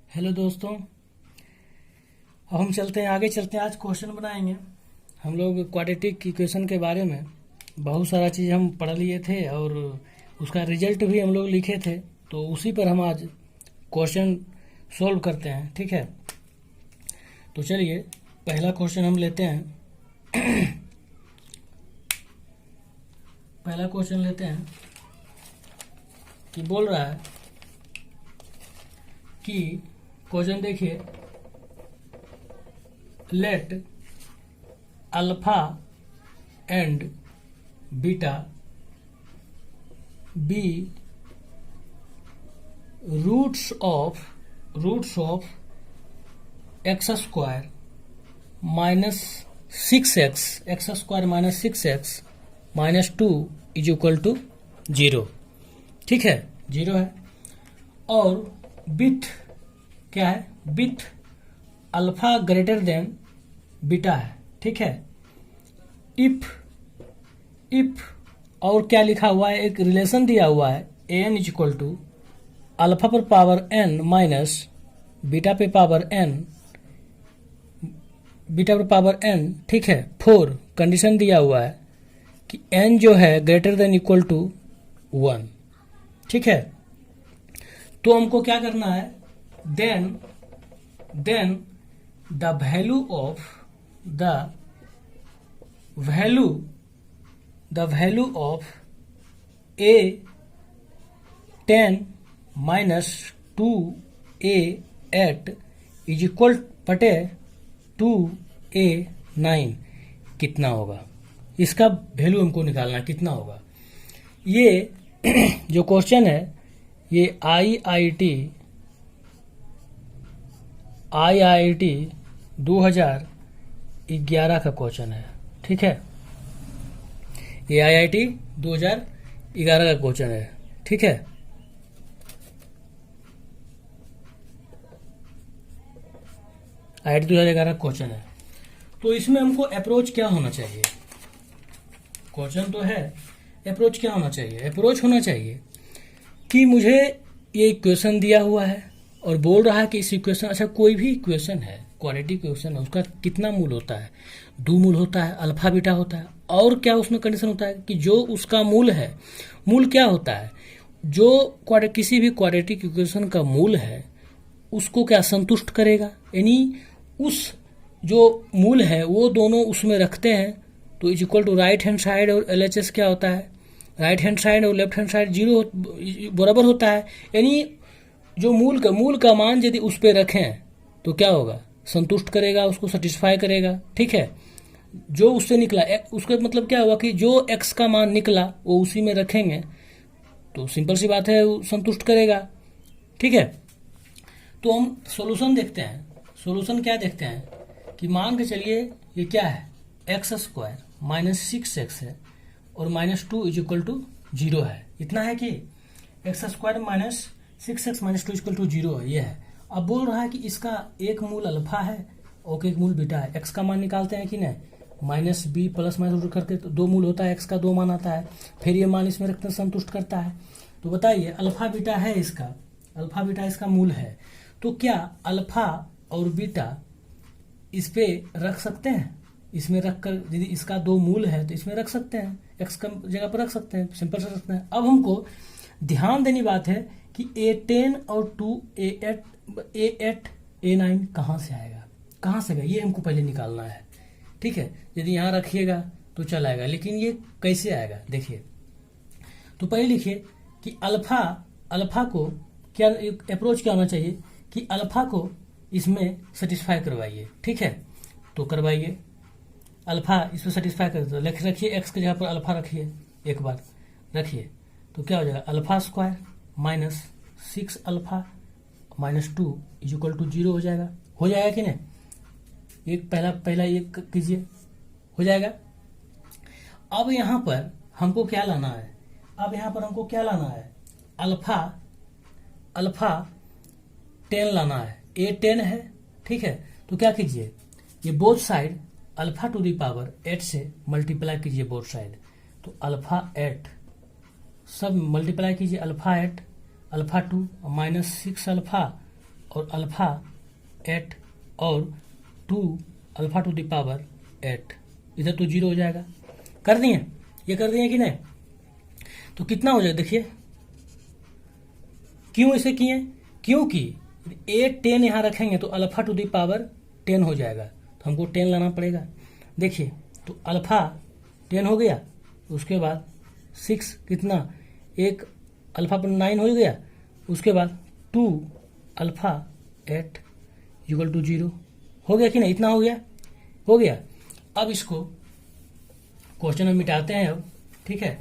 Hello दोस्तों। अब हम चलते हैं आगे, चलते हैं। आज क्वेश्चन बनाएंगे हम लोग क्वाड्रेटिक इक्वेशन के बारे में। बहुत सारा चीज़ हम पढ़ लिए थे और उसका रिजल्ट भी हम लोग लिखे थे, तो उसी पर हम आज क्वेश्चन सॉल्व करते हैं। ठीक है, तो चलिए पहला क्वेश्चन हम लेते हैं। पहला क्वेश्चन लेते हैं कि बोल रहा है कि क्वेश्चन देखिए, let alpha and beta be roots of x square minus 6x minus 2 is equal to 0। ठीक है, 0 है। और विथ क्या है, with alpha greater than beta है। ठीक है, इफ और क्या लिखा हुआ है, एक रिलेशन दिया हुआ है, an is equal to alpha पर पावर n माइनस बीटा पे पावर n। ठीक है, 4 कंडीशन दिया हुआ है कि n जो है ग्रेटर देन इक्वल टू 1। ठीक है, तो हमको क्या करना है, then the value of a 10 minus 2a 8 is equal to 2a 9 कितना होगा, इसका वैल्यू हमको निकालना है कितना होगा। ये जो क्वेश्चन है ये IIT 2011 का क्वेश्चन है। ठीक है, ये IIT 2011 का क्वेश्चन है। ठीक है, IIT 2011 का क्वेश्चन है। तो इसमें हमको अप्रोच क्या होना चाहिए, क्वेश्चन तो है, अप्रोच क्या होना चाहिए। अप्रोच होना चाहिए कि मुझे ये इक्वेशन दिया हुआ है और बोल रहा है कि इस इक्वेशन, अच्छा कोई भी इक्वेशन है, क्वाड्रेटिक इक्वेशन है, उसका कितना मूल होता है, 2 मूल होता है, अल्फा बीटा होता है। और क्या उसमें कंडीशन होता है कि जो उसका मूल है, मूल क्या होता है, जो किसी भी क्वाड्रेटिक इक्वेशन का मूल है उसको क्या संतुष्ट करेगा, यानी उस जो मूल है वो दोनों उसमें रखते हैं। तो is equal to right hand side और LHS क्या होता है, राइट हैंड साइड और लेफ्ट हैंड साइड 0 बराबर होता है। यानी जो मूल का मान यदि उस पर रखें तो क्या होगा, संतुष्ट करेगा, उसको सेटिस्फाई करेगा। ठीक है, जो उससे निकला उसका मतलब क्या हुआ कि जो x का मान निकला वो उसी में रखेंगे तो सिंपल सी बात है, वो संतुष्ट करेगा। ठीक है, तो हम सॉल्यूशन देखते हैं। सॉल्यूशन क्या देखते हैं कि मान के चलिए ये क्या है, एक्स स्क्वायर माइनस 6x है और माइनस 2 इज इक्वल टू 0 है। इतना है कि x square minus 6x minus 2 equal to 0 है, ये है। अब बोल रहा है कि इसका एक मूल अल्फा है और एक मूल बीटा है। एक्स का मान निकालते हैं कि नहीं, माइनस बी प्लस माइनस करके तो 2 मूल होता है, एक्स का 2 मान आता है, फिर ये मान इसमें रखते हैं, संतुष्ट करता है। तो बताइए अल्फा बीटा है, इसका अल्फा बीटा इसका मूल है, तो क्या अल्फा और बीटा इस पे रख सकते हैं, इसमें रखकर यदि इसका 2 मूल है तो इसमें रख सकते हैं, एक्स का जगह पर रख सकते हैं, सिंपल से रखते हैं। अब हमको ध्यान देनी बात है कि A10 और 2A8 A9 कहाँ से आएगा, कहाँ से आएगा, ये हमको पहले निकालना है। ठीक है, यदि यहाँ रखिएगा तो चल आएगा, लेकिन ये कैसे आएगा देखिए। तो पहले लिखिए कि अल्फा को क्या अप्रोच क्या होना चाहिए कि अल्फा को इसमें सेटिस्फाई करवाइए। ठीक है, तो करवाइए, अल्फा इसमें सेटिस्फाई कर दो, रखिए एक्स की जगह पर अल्फा रखिए, एक बार रखिए तो क्या हो जाएगा, alpha square minus 6 alpha minus 2 is equal to 0 हो जाएगा। हो जाएगा कि नहीं, एक पहला एक कीजिए, हो जाएगा। अब यहाँ पर हमको क्या लाना है, अल्फा 10 लाना है, A10 है। ठीक है, तो क्या कीजिए, ये both side alpha to the power 8 से मल्टीप्लाई कीजिए बोथ साइड, तो अल्फा 8 सब मल्टीप्लाई कीजिए, अल्फा 8 अल्फा 2 माइनस 6 अल्फा और अल्फा 8 और 2 अल्फा टू द पावर 8, इधर तो 0 हो जाएगा। कर दिए, ये कर दिए कि नहीं? तो कितना हो जाएगा देखिए, क्यों ऐसे किए? क्योंकि 8 10 यहाँ रखेंगे तो अल्फा टू द पावर 10 हो जाएगा, तो हमको 10 लाना पड़ेगा। देखिए तो अल्फा 10 हो गया, उसके बाद 6 कितना, एक अल्फा पर 9 हो गया, उसके बाद 2 अल्फा 8 इक्वल टू 0 हो गया कि नहीं? इतना हो गया, हो गया। अब इसको क्वेश्चन में मिटाते हैं अब, ठीक है।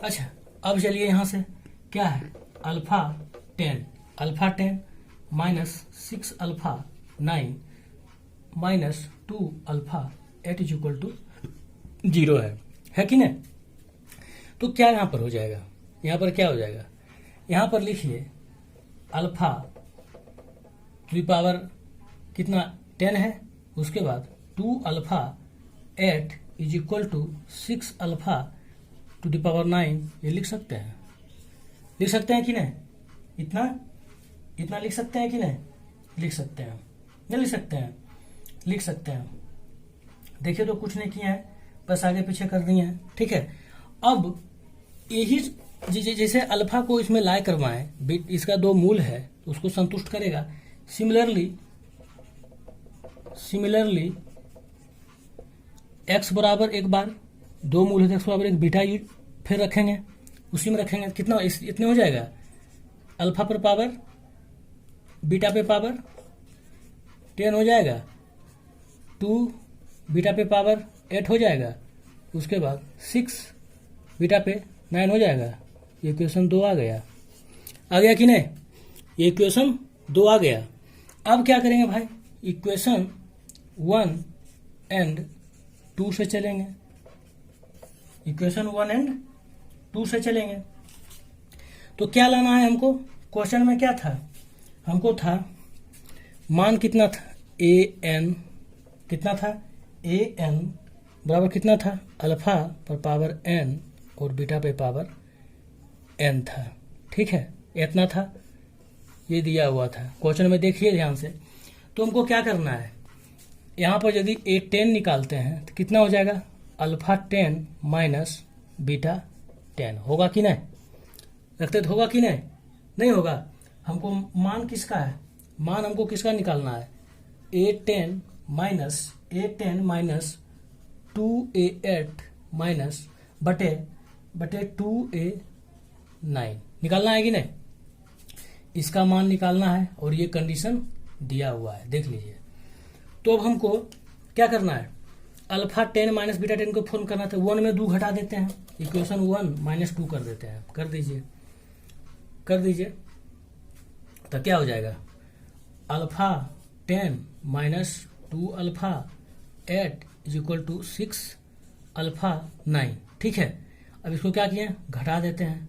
अच्छा अब चलिए यहाँ से क्या है, alpha 10 minus 6 alpha 9 minus 2 alpha 8 is equal to 0 है कि नहीं? तो क्या यहाँ पर हो जाएगा, यहाँ पर क्या हो जाएगा, यहाँ पर लिखिए अल्फा टू द पावर कितना 10 है, उसके बाद 2 alpha 8 is equal to 6 alpha to the power 9, ये लिख सकते हैं, लिख सकते हैं कि नहीं? इतना लिख सकते हैं कि नहीं? लिख सकते हैं, नहीं लिख सकते हैं? लिख सकते हैं। देखिए तो कुछ नहीं किया है, बस आगे पीछे कर दिए हैं, ठीक है। अब यही जैसे अल्फा को इसमें लाए करवाएं, इसका 2 मूल है उसको संतुष्ट करेगा। सिमिलरली x बराबर एक बार 2 मूल है तो x बराबर एक बीटा यू फिर रखेंगे, उसी में रखेंगे, कितना इतने हो जाएगा, अल्फा पर पावर बीटा पे पावर 10 हो जाएगा, 2 बीटा पे पावर 8 हो जाएगा, उसके बाद 6 बीटा पे 9 हो जाएगा। ये इक्वेशन 2 आ गया कि नहीं? ये इक्वेशन 2 आ गया। अब क्या करेंगे भाई, इक्वेशन 1 एंड 2 से चलेंगे, इक्वेशन 1 एंड 2 से चलेंगे। तो क्या लाना है हमको, क्वेश्चन में क्या था, हमको था मान कितना था, ए एन कितना था, ए एन बराबर कितना था, अल्फा पर पावर एन और बीटा पे पावर एन था, ठीक है, इतना था, ये दिया हुआ था क्वेश्चन में, देखिए ध्यान से। तो हमको क्या करना है, यहाँ पर यदि ए 10 निकालते हैं तो कितना हो जाएगा, अल्फा 10 माइनस बीटा 10 होगा कि नहीं? रखते तो होगा कि नहीं? नहीं होगा। हमको मान किसका है, मान हमको किसका निकालना है, ए 10 माइनस 2a8 माइनस बटे 2a9 निकालना है कि नहीं? इसका मान निकालना है और ये कंडीशन दिया हुआ है, देख लीजिए। तो अब हमको क्या करना है, अल्फा 10 माइनस बीटा 10 को फॉर्म करना था, 1 में 2 घटा देते हैं, इक्वेशन 1 माइनस 2 कर देते हैं, कर दीजिए तो क्या हो जाएगा, alpha 10 minus 2 alpha 8 is equal to 6 alpha 9, ठीक है। अब इसको क्या किए, घटा देते हैं,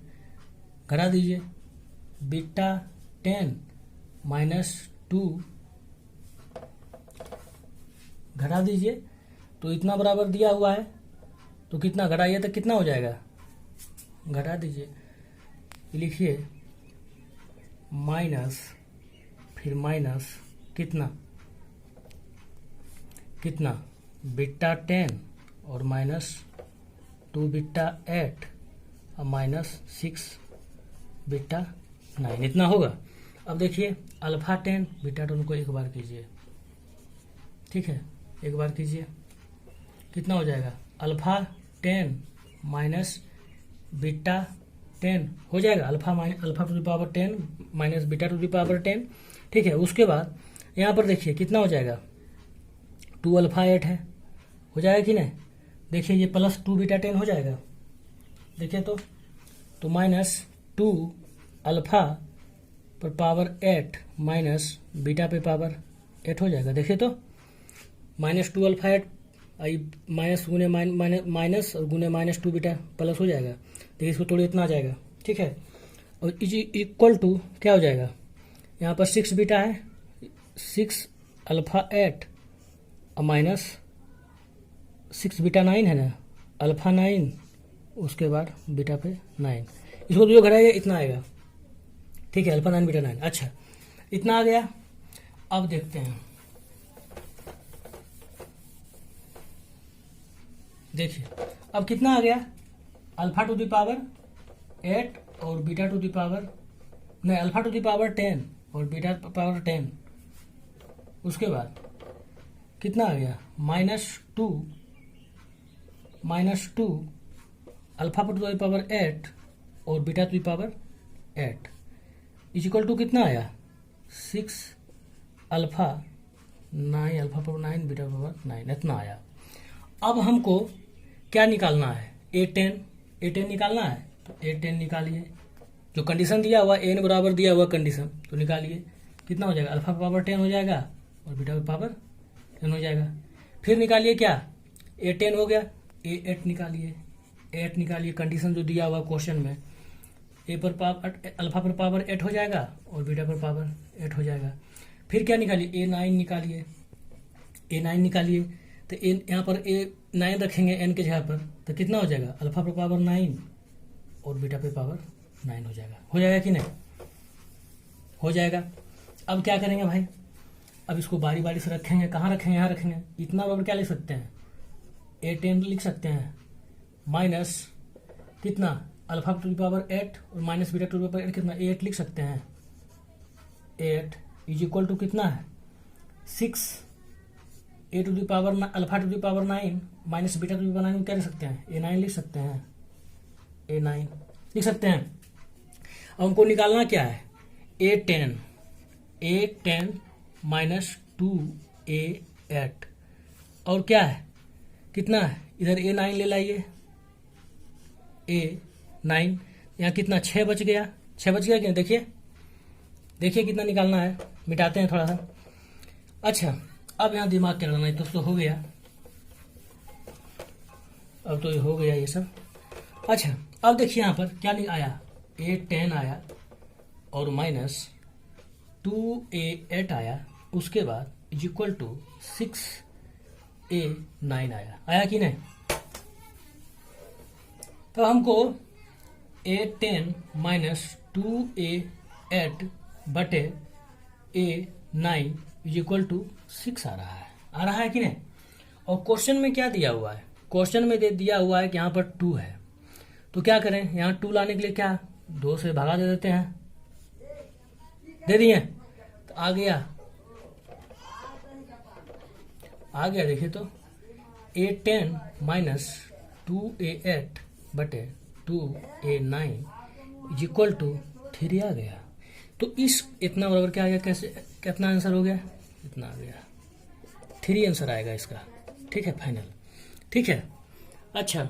घटा दीजिए, बीटा 10 माइनस 2 घटा दीजिए, तो इतना बराबर दिया हुआ है, तो कितना घटाइए तो कितना हो जाएगा, घटा दीजिए, लिखिए माइनस, फिर माइनस कितना बीटा 10 और माइनस 2 बीटा 8 और माइनस 6 बीटा 9, इतना होगा। अब देखिए अल्फा 10 बीटा 10 को एक बार कीजिए, ठीक है, एक बार कीजिए, कितना हो जाएगा, अल्फा 10 माइनस बीटा 10 हो जाएगा, alpha to the power 10 minus beta to the power 10, ठीक है। उसके बाद यहाँ पर देखिए कितना हो जाएगा, 2 अल्फा 8 है, हो जाएगा कि नहीं? देखिए ये प्लस 2 बीटा 10 हो जाएगा, देखिए तो माइनस 2 अल्फा पर पावर 8 माइनस बीटा पे पावर 8 हो जाएगा, देखिए तो माइनस 2 अल्फा 8 माइनस गुने माइनस और गुने माइनस 2 बीटा प्लस हो जाएगा, देखिए इसको थोड़ी इतना आ जाएगा, ठीक है। और इक्वल टू क्या हो जाएगा, यहाँ पर 6 बीटा है, 6 अल्फा 8 और माइनस 6 बीटा 9 है ना, अल्फा 9 उसके बाद बीटा पे 9, इसको जो घटाएगा इतना आएगा, ठीक है, अल्फा 9 बीटा 9। अच्छा इतना आ गया। अब देखते हैं, देखिए अब कितना आ गया, अल्फा टू द पावर 8 और बीटा टू द पावर, नहीं अल्फा टू द पावर 10 और बीटा पावर 10। उसके बाद कितना आ गया, -2 अल्फा टू द पावर 8 और beta to the power 8 is equal to कितना आया, 6 alpha 9 alpha power 9 beta power 9, इतना आया। अब हमको क्या निकालना है, A10 निकालना है, तो A10 निकालिए, जो कंडीशन दिया हुआ n बराबर दिया हुआ कंडीशन, तो निकालिए कितना हो जाएगा, अल्फा पावर 10 हो जाएगा और बीटा पावर 10 हो जाएगा। फिर निकालिए क्या, A10 हो गया, A8 निकालिए, A8 निकालिए, कंडीशन जो दिया हुआ क्वेश्चन में, ए पर पावर अल्फा पर पावर 8 हो जाएगा और बीटा पर पावर 8 हो जाएगा। फिर क्या निकालिए, A9 निकालिए, A9 निकालिए, तो यहाँ पर A9 रखेंगे n के जगह पर, तो कितना हो जाएगा, अल्फा पर पावर 9 और बीटा पे पावर 9 हो जाएगा कि नहीं, हो जाएगा। अब क्या करेंगे भाई, अब इसको बारी बारी से रखेंगे, कहाँ रखेंगे, यहाँ रखेंगे। इतना बराबर क्या लिख सकते हैं, A10 लिख सकते हैं, माइनस कितना, अल्फा टू द पावर 8 और minus beta to the power 8 कितना, 8 लिख सकते हैं। 8 इज इक्वल टू कितना है, 6 A to the power alpha to the power 9 minus beta to the power 9 क्या लिख सकते हैं, A9 लिख सकते हैं, A9 लिख सकते हैं। अब हमको निकालना क्या है, A10 माइनस 2A8 और क्या है, कितना है, इधर A9 ले लाइए, A9 यहाँ कितना, 6 बच गया, 6 बच गया क्या, देखिए कितना निकालना है, मिटाते हैं थोड़ा सा। अच्छा अब यहाँ दिमाग क्या लगाना है, तो हो गया, अब तो ये हो गया ये सब। अच्छा अब देखिए यहाँ पर क्या आया, A10 आया और माइनस 2A8 आया, उसके बाद इज इक्वल टू 6A9 आया कि नहीं। तो हमको A10 माइनस 2A8 बटे A9 इज इक्वल टू 6 आ रहा है कि नहीं। और क्वेश्चन में क्या दिया हुआ है, क्वेश्चन में दिया हुआ है कि यहाँ पर 2 है, तो क्या करें, यहाँ 2 लाने के लिए क्या, 2 से भागा दे देते हैं, दे दिए, तो आ गया देखिए, तो A10 माइनस 2A8 बटे 2A9 इज इक्वल टू 3 आ गया। तो इस इतना बराबर क्या आ गया, कैसे कितना आंसर हो गया, इतना आ गया, 3 आंसर आएगा इसका, ठीक है, फाइनल, ठीक है। अच्छा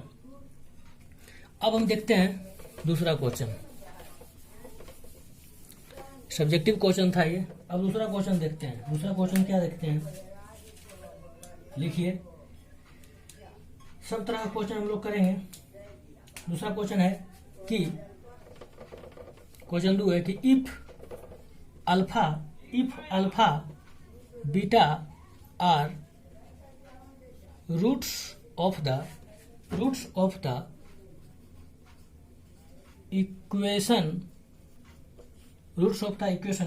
अब हम देखते हैं दूसरा क्वेश्चन, सब्जेक्टिव क्वेश्चन था ये। अब दूसरा क्वेश्चन देखते हैं, दूसरा क्वेश्चन क्या देखते हैं, लिखिए, सब तरह का क्वेश्चन हम लोग करेंगे। दूसरा क्वेश्चन है कि क्वेश्चन 2 है कि if alpha beta are roots of the equation,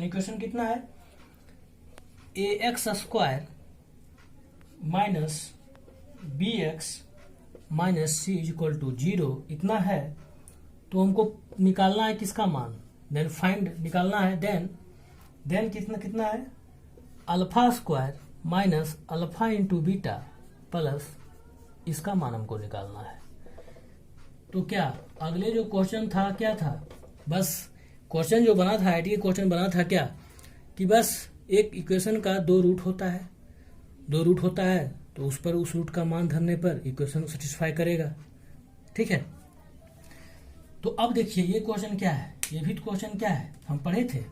equation कितना है, ax square minus bx minus C is equal to 0 इतना है। तो हमको निकालना है किसका मान, देन फाइंड निकालना है, देन कितना है, alpha square minus alpha into beta plus इसका मान हमको निकालना है। तो क्या अगले जो क्वेश्चन था क्या था, बस क्वेश्चन जो बना था आईटी क्वेश्चन बना था क्या, कि बस एक इक्वेशन का 2 रूट होता है, तो उस रूट का मान धरने पर इक्वेशन सेटिस्फाई करेगा, ठीक है। तो अब देखिए ये क्वेश्चन क्या है, ये भी क्वेश्चन क्या है, हम पढ़े थे,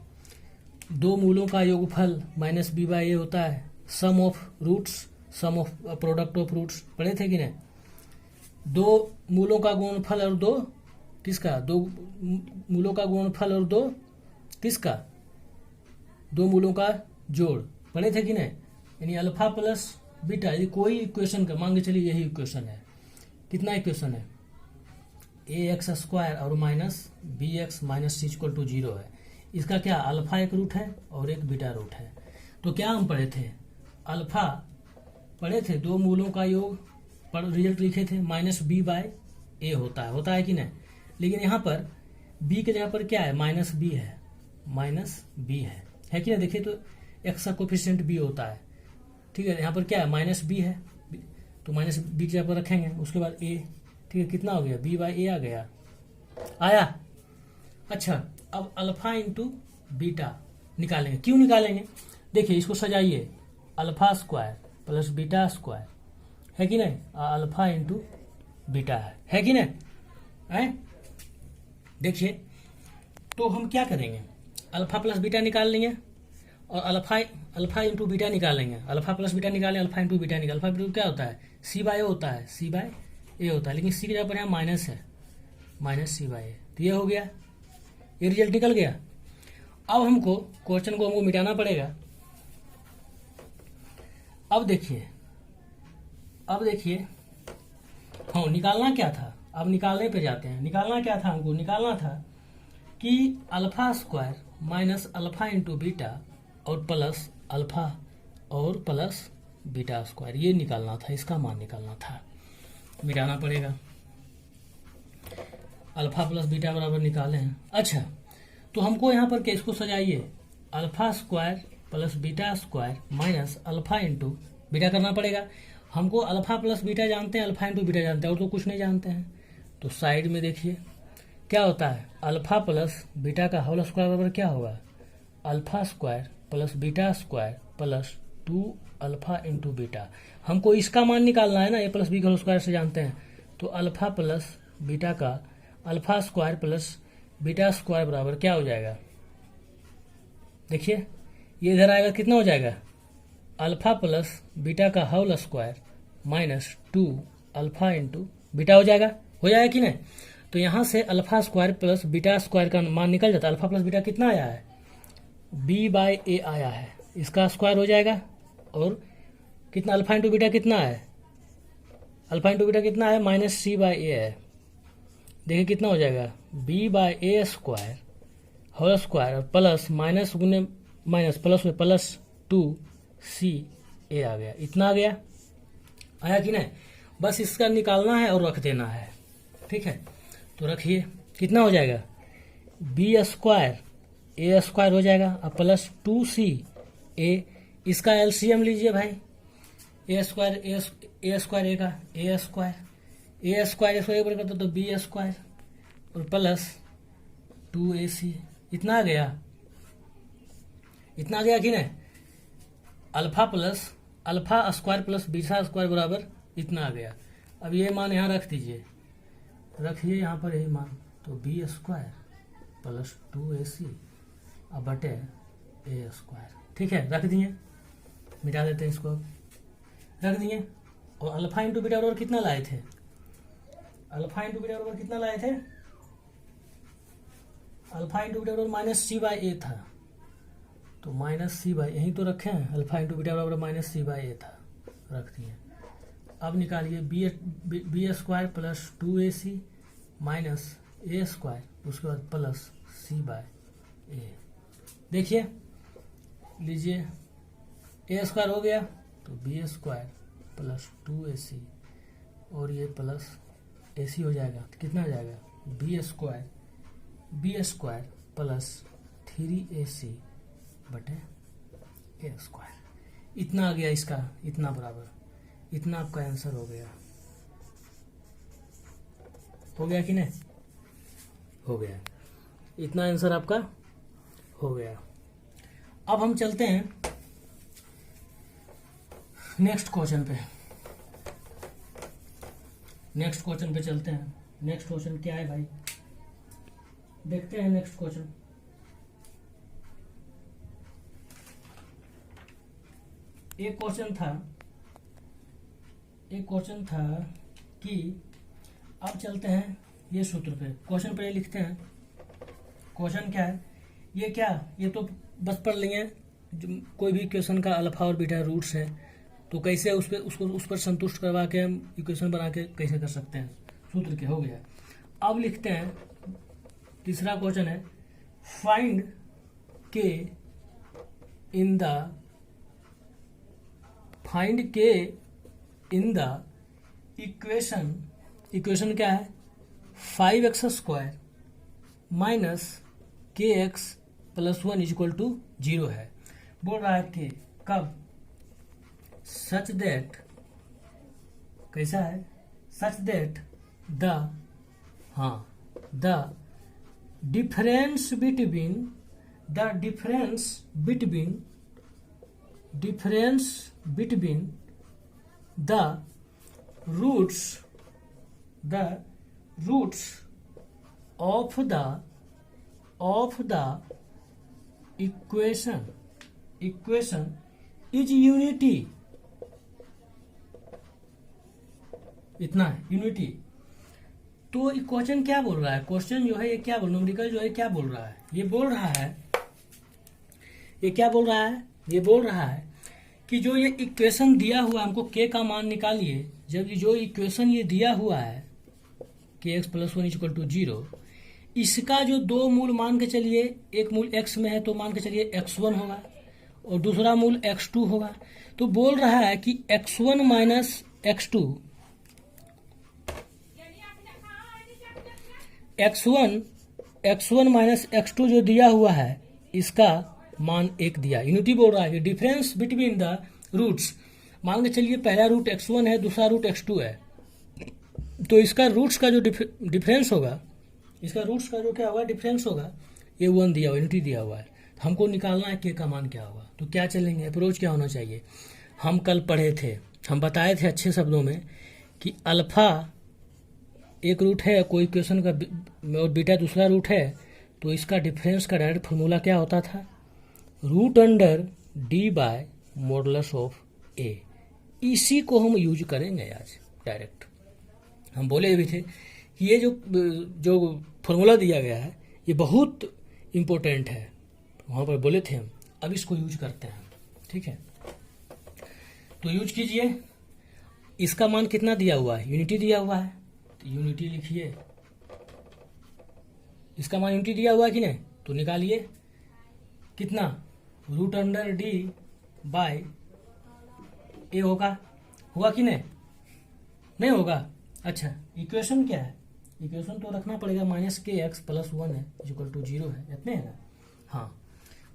2 मूलों का योगफल माइनस बी बाई ए होता है, सम ऑफ प्रोडक्ट ऑफ रूट्स, पढ़े थे कि नहीं। 2 मूलों का गुणनफल और 2 मूलों का गुणनफल और 2 मूलों का जोड़, पढ़े थे कि नहीं। यानी अल्फा प्लस बीटा, यदि कोई इक्वेशन का मान के चलिए यही इक्वेशन है, कितना इक्वेशन है, ax स्क्वायर और minus bx minus C equal to 0 है। इसका क्या अल्फा एक रूट है और एक बीटा रूट है। तो क्या हम पढ़े थे, अल्फा पढ़े थे, दो मूलों का योग पर रिजल्ट लिखे थे, -b/a होता है कि नहीं। लेकिन यहाँ पर b के जगह पर क्या है, -b है, -b है कि नहीं। देखिए तो x का कोफिशिएंट b होता है, ठीक है। यहाँ पर क्या है, -b है, तो -b की जगह पर रखेंगे। उसके बाद a, ठीक है, कितना हो गया, b/a आ गया, आया। अच्छा, अब अल्फा इंटू बीटा निकालेंगे। क्यों निकालेंगे, देखिए इसको सजाइए, alpha square plus beta square है कि नहीं, अल्फा इंटू बीटा है कि नहीं है। देखिए तो हम क्या करेंगे, अल्फा प्लस बीटा निकाल लेंगे और अल्फा इंटू बीटा निकालेंगे। अल्फा प्लस बीटा निकालें, अल्फा इंटू बीटा निकाल, अल्फा इंटू क्या होता है, c/a होता है, c/a होता है, लेकिन c की जगह पर यहाँ माइनस है, -c/a। तो ये हो गया, ये रिजल्ट निकल गया। अब हमको क्वेश्चन को मिटाना पड़ेगा। अब देखिए हाँ, निकालना क्या था, अब निकालने पे जाते हैं। निकालना क्या था, हमको निकालना था कि alpha square minus alpha into beta और प्लस अल्फा और प्लस बीटा स्क्वायर, ये निकालना था, इसका मान निकालना था। मिटाना पड़ेगा, अल्फा प्लस बीटा बराबर निकाले हैं। अच्छा, तो हमको यहाँ पर क्या, इसको सजाइए, alpha square plus beta square minus alpha into beta करना पड़ेगा। हमको अल्फा प्लस बीटा जानते हैं, अल्फा इंटू बीटा जानते हैं, और तो कुछ नहीं जानते हैं। तो साइड में देखिए क्या होता है, अल्फा प्लस बीटा का होल स्क्वायर बराबर क्या होगा, alpha square plus beta square plus 2 alpha into beta. हमको इसका मान निकालना है ना, ए प्लस बी का होल स्क्वायर से जानते हैं। तो अल्फा प्लस बीटा का alpha square plus beta square बराबर क्या हो जाएगा, देखिए ये इधर आएगा, कितना हो जाएगा, अल्फा प्लस बीटा का whole square minus 2 alpha into beta हो जाएगा कि नहीं। तो यहाँ से alpha square plus beta square का मान निकल जाता है। अल्फा प्लस बीटा कितना आया है, b/a आया है, इसका स्क्वायर हो जाएगा। और कितना, अल्फा इंटू बीटा कितना है, अल्फा इंटू बीटा कितना है, -c/a है। देखिए कितना हो जाएगा, b/a square whole square plus minus गुने माइनस प्लस में प्लस 2c/a आ गया, इतना आ गया, आया कि नहीं। बस इसका निकालना है और रख देना है, ठीक है। तो रखिए, कितना हो जाएगा, b स्क्वायर a स्क्वायर हो जाएगा अब प्लस 2c/a, इसका एलसीएम लीजिए भाई, a स्क्वायर a का a स्क्वायर करता तो b स्क्वायर और प्लस 2ac, इतना आ गया कि नहीं। Alpha square plus beta square बराबर इतना आ गया। अब ये मान यहाँ रख दीजिए, रखिए यहाँ पर यही मान, तो b स्क्वायर प्लस 2ac अब बटे a स्क्वायर, ठीक है, रख दिए, मिटा देते हैं इसको, अब रख दिए। और अल्फा इंटू बीटा बराबर कितना लाए थे, अल्फा इंटू बीटा बराबर कितना लाए थे, अल्फा इंटू बीटा बराबर -c/a था, तो -c/a यहीं तो रखे हैं, अल्फा इंटू बीटा बराबर -c/a था, रख दिए। अब निकालिए b square plus 2ac minus a square, उसके बाद प्लस c/a। देखिए लीजिए, a स्क्वायर हो गया तो b स्क्वायर प्लस 2ac और ये प्लस ac हो जाएगा, तो कितना आ जाएगा, b स्क्वायर प्लस 3ac बटे a स्क्वायर, इतना आ गया, इसका इतना बराबर, इतना आपका आंसर हो गया कि नहीं, हो गया, इतना आंसर आपका हो गया। अब हम चलते हैं नेक्स्ट क्वेश्चन पे चलते हैं। नेक्स्ट क्वेश्चन क्या है भाई, देखते हैं नेक्स्ट क्वेश्चन। एक क्वेश्चन था कि अब चलते हैं ये सूत्र पे, क्वेश्चन पे लिखते हैं। क्वेश्चन क्या है, ये तो बस पढ़ लेंगे, कोई भी क्वेश्चन का अल्फा और बीटा रूट्स है तो कैसे उस पर संतुष्ट करवा के हम इक्वेशन बना के कैसे कर सकते हैं, सूत्र के हो गया। अब लिखते हैं तीसरा क्वेश्चन है, find k in the equation क्या है 5x स्क्वायर माइनस के एक्स प्लस 1 इक्वल टू 0 है। बोल रहा है कि कब सच दैट, कैसा है, such that the difference between the roots of the equation is unity। इतना है यूनिटी। तो क्वेश्चन क्या बोल रहा है, क्वेश्चन जो है ये क्या न्यूमेरिकल जो है क्या बोल रहा है, ये बोल रहा है कि जो ये इक्वेशन दिया हुआ है, हमको के का मान निकालिए। जब जो इक्वेशन ये दिया हुआ है के एक्स प्लस 1 इक्वल टू 0, इसका जो दो मूल मान के चलिए, एक मूल x में है तो मान के चलिए x1 होगा और दूसरा मूल x2 होगा। तो बोल रहा है कि x1 minus x1 minus x2 जो दिया हुआ है इसका मान 1 दिया। यूनिटी बोल रहा है कि डिफरेंस बिटवीन द रूट्स, मान के चलिए पहला रूट x1 है, दूसरा रूट x2 है, तो इसका रूट्स का जो डिफरेंस होगा, इसका रूट्स का जो क्या होगा डिफरेंस होगा, ये 1 दिया हुआ, यूनिटी दिया हुआ है। हमको निकालना है के का मान क्या होगा। तो क्या चलेंगे, अप्रोच क्या होना चाहिए। हम कल पढ़े थे, हम बताए थे अच्छे शब्दों में कि अल्फा एक रूट है कोई इक्वेशन का और बीटा दूसरा रूट है, तो इसका डिफरेंस का डायरेक्ट फॉर्मूला क्या होता था, root under D by modulus of A. इसी को हम यूज करेंगे आज डायरेक्ट। हम बोले भी थे कि ये जो फॉर्मूला दिया गया है ये बहुत इम्पोर्टेंट है, वहाँ पर बोले थे हम। अब इसको यूज करते हैं, ठीक है। तो यूज कीजिए। इसका मान कितना दिया हुआ है, यूनिटी दिया हुआ है, तो यूनिटी लिखिए। इसका मान यूनिटी दिया हुआ है कि नहीं, तो निकालिए कितना, रूट अंडर डी बाय ए होगा कि नहीं होगा। अच्छा, इक्वेशन क्या है, इक्वेशन तो रखना पड़ेगा माइनस के एक्स प्लस 1 है इक्वल टू 0 है, इतने है ना। हाँ,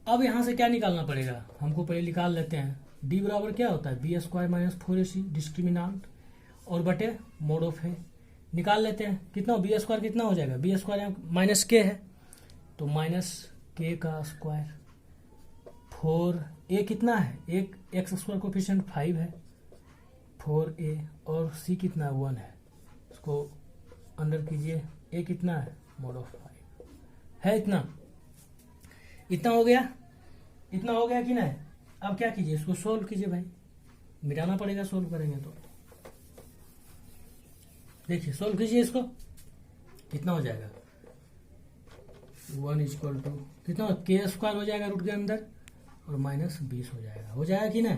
अब यहाँ से क्या निकालना पड़ेगा, हमको पहले निकाल लेते हैं। डी बराबर क्या होता है, बी स्क्वायर माइनस 4ac डिस्क्रिमिनांट और बटे मोड ऑफ है। निकाल लेते हैं कितना, बी स्क्वायर कितना हो जाएगा, बी स्क्वायर माइनस के है तो माइनस के का स्क्वायर, 4a कितना है, एक एक्स स्क्वायर कोफिशिएंट 5 है, 4a और c कितना 1 है, इसको अंडर कीजिए। a कितना है, मोड ऑफ 5 है, इतना हो गया कि नहीं। अब क्या कीजिए, इसको सोल्व कीजिए भाई, मिटाना पड़ेगा सोल्व करेंगे तो। देखिए सोल्व कीजिए इसको, कितना हो जाएगा, 1 इक्वल टू कितना, के स्क्वायर हो जाएगा रूट के अंदर और माइनस 20 हो जाएगा कि नहीं।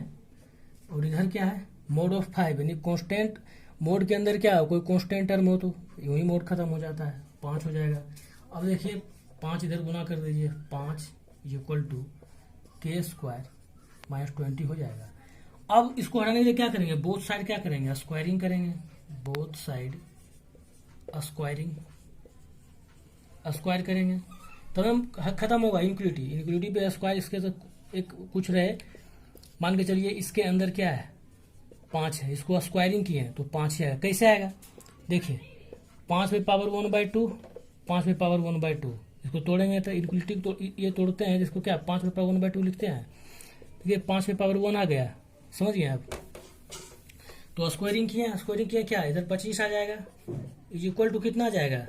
और इधर क्या है, मोड ऑफ 5 यानी कॉन्स्टेंट। मोड के अंदर क्या हो, कोई कॉन्स्टेंट टर्म हो तो यूं ही मोड खत्म हो जाता है, 5 हो जाएगा। अब देखिए 5 इधर गुना कर दीजिए, 5 इक्वल टू के स्क्वायर माइनस 20 हो जाएगा। अब इसको हटाने के लिए क्या करेंगे, बोथ साइड क्या करेंगे, स्क्वायरिंग करेंगे, बोथ साइड स्क्वायर करेंगे तब हम खत्म होगा इनक्लूडिटी पे स्क्वायर। इसके तो एक कुछ रहे, मान के चलिए इसके अंदर क्या है 5 है, इसको स्क्वायरिंग किए हैं तो 5 ही आएगा। कैसे आएगा, देखिए 5 में पावर 1/2, 5 में पावर 1/2, इसको तोड़ेंगे तो इनक्लूडिटी तो ये तोड़ते हैं, जिसको क्या 5 में पावर 1/2 लिखते हैं। देखिए 5 में पावर 1 आ गया, समझ गए आप। तो स्क्वायरिंग किया क्या, इधर 25 आ जाएगा, इज इक्वल टू कितना आ जाएगा,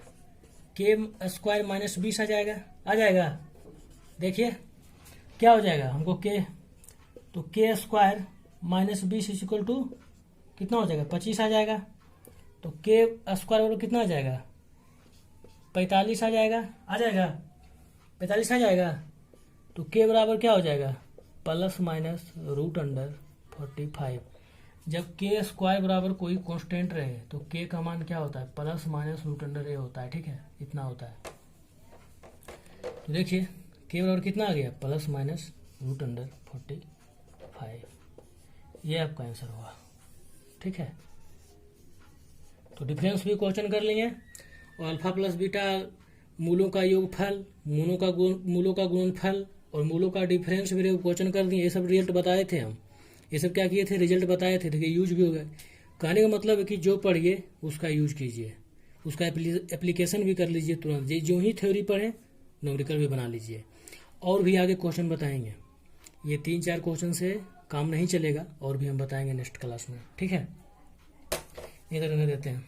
के स्क्वायर माइनस 20 आ जाएगा। देखिए क्या हो जाएगा हमको के, तो K square minus 20 is equal to कितना हो जाएगा, 25 आ जाएगा। तो के स्क्वायर वाला कितना आ जाएगा, 45 आ जाएगा 45 आ जाएगा। तो के बराबर क्या हो जाएगा, प्लस माइनस रूट अंडर 45। जब के स्क्वायर बराबर कोई कांस्टेंट रहे तो के का मान क्या होता है, प्लस माइनस रूट अंडर ए होता है, ठीक है, इतना होता है। तो देखिए के बराबर कितना आ गया, प्लस माइनस रूट अंडर 45, ये आपका आंसर हुआ। ठीक है, तो डिफरेंस भी क्वेश्चन कर लिए, और अल्फा प्लस बीटा मूलों का योगफल, मूलों का गुणनफल और मूलों का डिफरेंस भी क्वेश्चन कर दिए। ये सब रिजल्ट बताए थे हम, ये सब क्या किए थे, रिजल्ट बताए थे। देखिए यूज भी हो गए। कहने का मतलब है कि जो पढ़िए उसका यूज कीजिए, उसका एप्लीकेशन भी कर लीजिए तुरंत। जो ही थ्योरी पढ़े न्यूमेरिकल भी बना लीजिए, और भी आगे क्वेश्चन बताएंगे। ये 3-4 क्वेश्चन से काम नहीं चलेगा, और भी हम बताएंगे नेक्स्ट क्लास में। ठीक है, इधर रहने देते हैं।